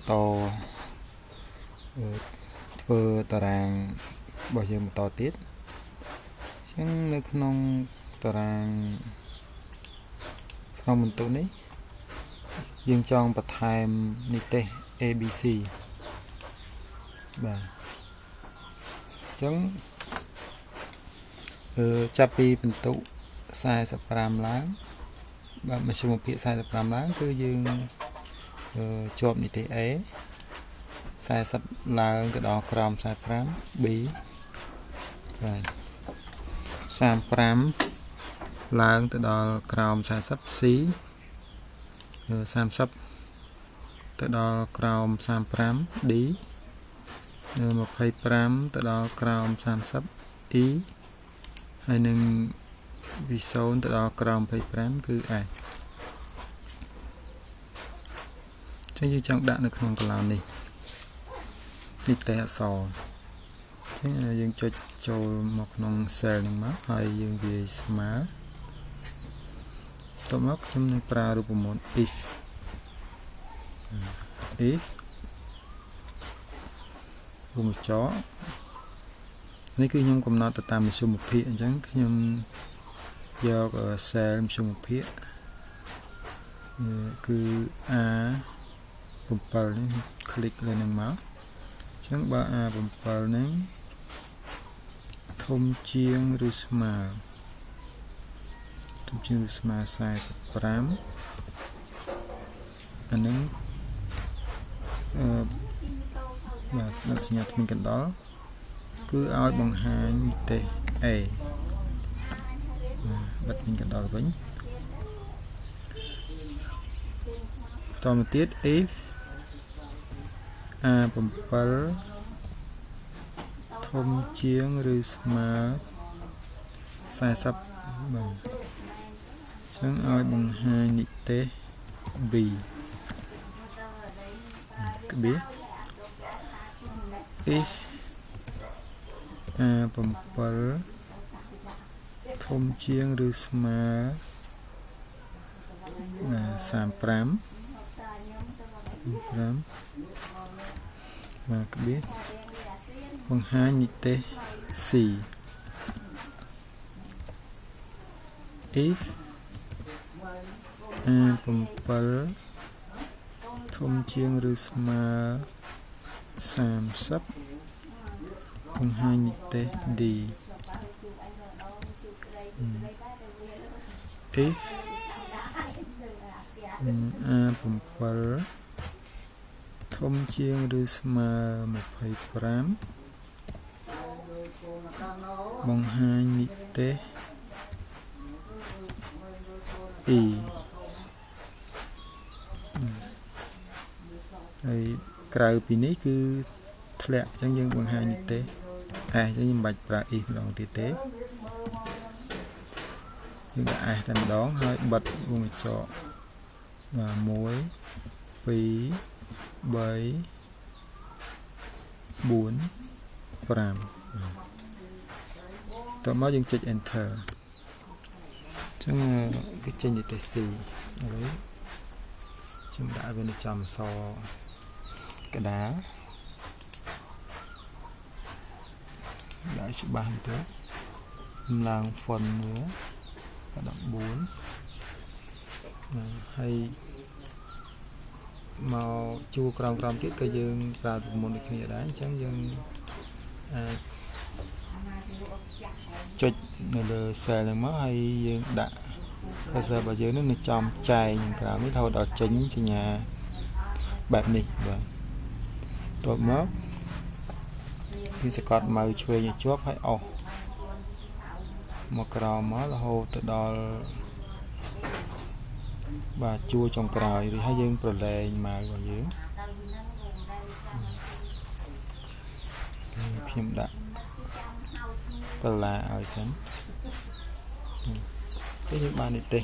បន្តធ្វើតារាងរបស់យើងបន្តទៀតអញ្ចឹងនៅក្នុងតារាងក្នុងបន្ទុកនេះយើងចង់បន្ថែមនីតិ ABC បាទអញ្ចឹងចាប់ពីបន្ទុក45ឡើងបាទមធ្យមភាគ45ឡើងគឺយើងជាប់នីតិ A 40ឡើងទៅដល់ក្រោម45 B បាទ35ឡើងទៅដល់ក្រោម40 C 30ទៅដល់ក្រោម35 D 25ទៅដល់ក្រោម30 E ហើយនឹងពី0ទៅដល់ក្រោម25គឺ F ចឹងយើងចង់ដាក់នៅក្នុងកន្លោននេះនីតិអក្សរចឹងយើងចុចចូលមកក្នុង cell នេះមកហើយយើងវាយស្មើតទៅមកខ្ញុំនឹងប្រើរូបមន្ត if វងចោនេះគឺខ្ញុំកំណត់ទៅតាមមធ្យមភាគអញ្ចឹងខ្ញុំយក cell មធ្យមភាគគឺ A7 នេះคลิกលើនឹងមកអញ្ចឹងបើ A7 ហ្នឹងធំជាងឬស្មើ45អានឹងបាទដាក់សញ្ញាថ្មីកណ្ដុរគឺឲ្យបង្ហាញនីតិ A បិទថ្មីកណ្ដុរវិញតទៅទៀត if A7 ធំជាងឬស្មើ40បាទចឹងឲ្យបង្ហាញនីតិ B ក្បៀស if A7 ធំជាងឬស្មើ35បាទក្បៀសបង្ហាញនីតិ C if A7 ធំជាងឬស្មើ30បង្ហាញនីតិ D if A7 ធំជាងឬស្មើ25បង្ហាញនីតិ E ហើយក្រៅពីនេះគឺធ្លាក់អញ្ចឹងយើងបង្ហាញនីតិ S អញ្ចឹងខ្ញុំមិនបាច់ប្រើ E ម្ដងទៀតទេយើងដាក់ S តែម្ដងហើយបិទវងកញ្ចក់បាទ1 2 3 4 5តមកយើងចុច enter អញ្ចឹងគឺចេញនីតិ C ឥឡូវខ្ញុំដាក់វានៅចំអក្សរកដាលដាក់ច្បាស់ទៅឡើង font មើល14ហើយមកជួរក្រោមទៀតក៏យើងប្រើប្រព័ន្ធដូចគ្នាដែរអញ្ចឹងយើងអាចចុចនៅលើ cell ហ្នឹងមកហើយយើងដាក់ cursor របស់យើងនៅចំចែងក្រោមនេះរហូតដល់ចេញសញ្ញាបែបនេះបាទតបមកគឺសកត់ម៉ៅឆ្វេងឲ្យជាប់ហើយអស់មកក្រោមមករហូតទៅដល់បាទជួរចុងក្រោយឬហើយយើងប្រឡែងម៉ៅរបស់យើងខ្ញុំដាក់កលាឲ្យសិនទៅយើងបាននីតិ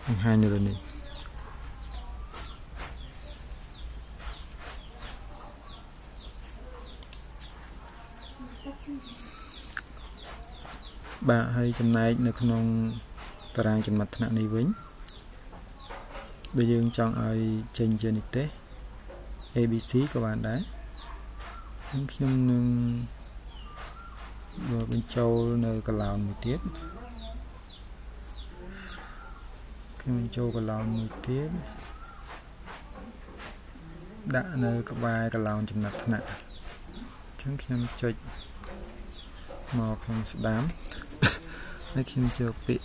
បង្ហាញនៅលើនេះបាទហើយចំណែកនៅក្នុងតារាងចំណាត់ថ្នាក់នេះវិញបើយើងចង់ឲ្យចេញជានីតិ ABC ក៏បានដែរខ្ញុំនឹងបញ្ចូលនៅកឡោនមួយទៀតខ្ញុំបញ្ចូលកឡោនមួយទៀតដាក់នៅក្បែរកឡោនចំណាត់ថ្នាក់អញ្ចឹងខ្ញុំចុចមកខាងស្ដាំហើយខ្ញុំចូលពាក្យ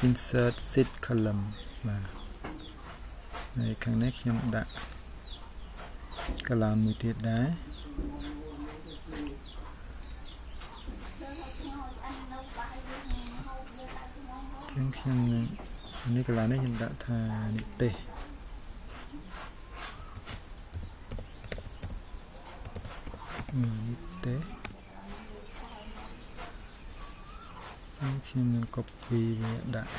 insert sheet column បាទហើយខាងនេះខ្ញុំដាក់កឡោនមួយទៀតដែរខ្ញុំនេះកន្លែងនេះខ្ញុំដាក់ថានិទេសខ្ញុំនឹង copy វាដាក់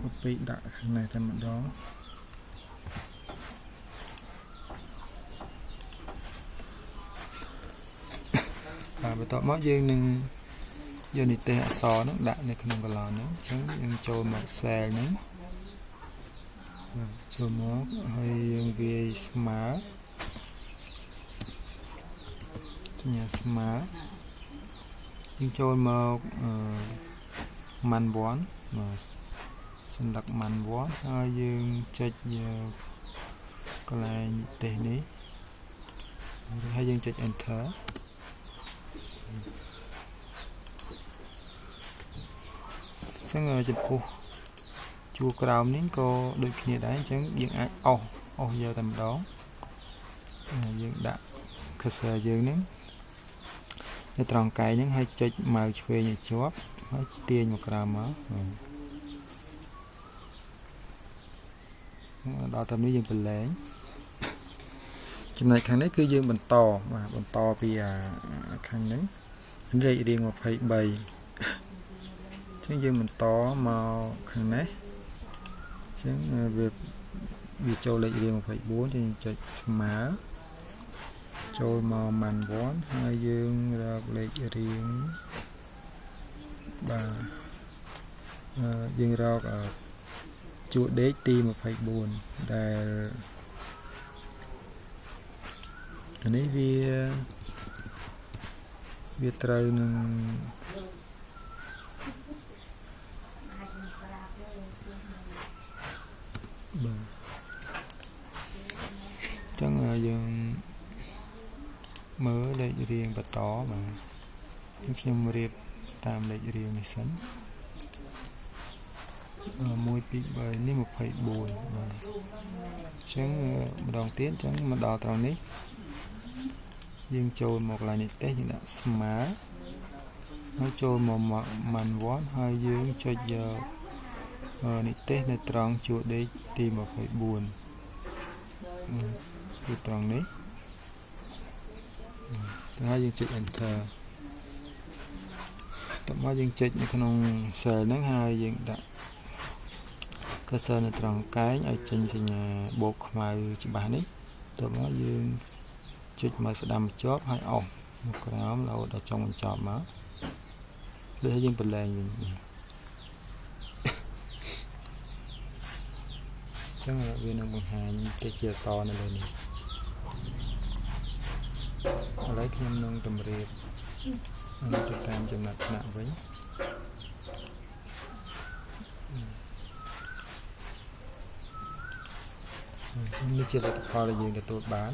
copy ដាក់ខាងនេះតែម្ដងបន្ទាប់មកយើងនឹងយកនិទេសអក្សរហ្នឹងដាក់នៅក្នុងកឡោនហ្នឹងអញ្ចឹងយើងចូលមក cell ហ្នឹងចូលមកហើយយើងវាយស្មើសញ្ញាស្មើយើងចូលមកman 1មកសន្លឹក man 1ហើយយើងចុចយកកន្លែងនិទេសនេះហើយយើងចុច enterចឹងចំពោះជួរក្រោមនេះក៏ដូចគ្នាដែរអញ្ចឹងយើងអាចអស់យកតែម្ដងយើងដាក់ cursor យើងហ្នឹងនៅត្រង់កែងហ្នឹងហើយចុចម៉ៅឆ្វេងឲ្យជាប់ហើយទាញមកក្រោមមកដល់តាមនេះយើងប្រឡែងចំណុចខាងនេះគឺយើងបន្តពីខាងហ្នឹងលេខរៀង23ចឹងយើងបន្តមកខាងនេះចឹងវាចូលលេខរៀង24ចឹងចុចស្មើចូលមក man 1ហើយយើងរកលេខរៀងបាទយើងរកជួរដេកទី24ដែលអានេះវាត្រូវនឹងចឹងយើងមើលលេខរៀងបន្តបាទខ្ញុំរៀបតាមលេខរៀងនេះសិន1 2 3នេះ24បាទចឹងម្ដងទៀតចឹងមកដល់ត្រង់នេះយើងចូលមកកន្លែងនេះទេយើងដាក់ស្មើហើយចូលមក man 1ហើយយើងចុចយកនេះទេនៅត្រង់ជួរដេកទី24គឺត្រង់នេះហើយយើងចុច enter តោះមកយើងចុចនៅក្នុង cell ហ្នឹងហើយយើងដាក់ cursor នៅត្រង់កែងឲ្យចេញសញ្ញាបូកខ្មៅច្បាស់នេះតោះមកយើងចុចមកស្ដាំជាប់ហើយអស់មកក្រោមរហូតដល់ចុងបញ្ចប់មកដូចឲ្យយើងប្រឡែងវិញចឹងវានឹងបង្ហាញទេជាអក្សរនៅលើនេះឥឡូវខ្ញុំនឹងតម្រៀបទៅតាមចំណាត់ថ្នាក់វិញនេះជាលទ្ធផលដែលយើងទទួលបាន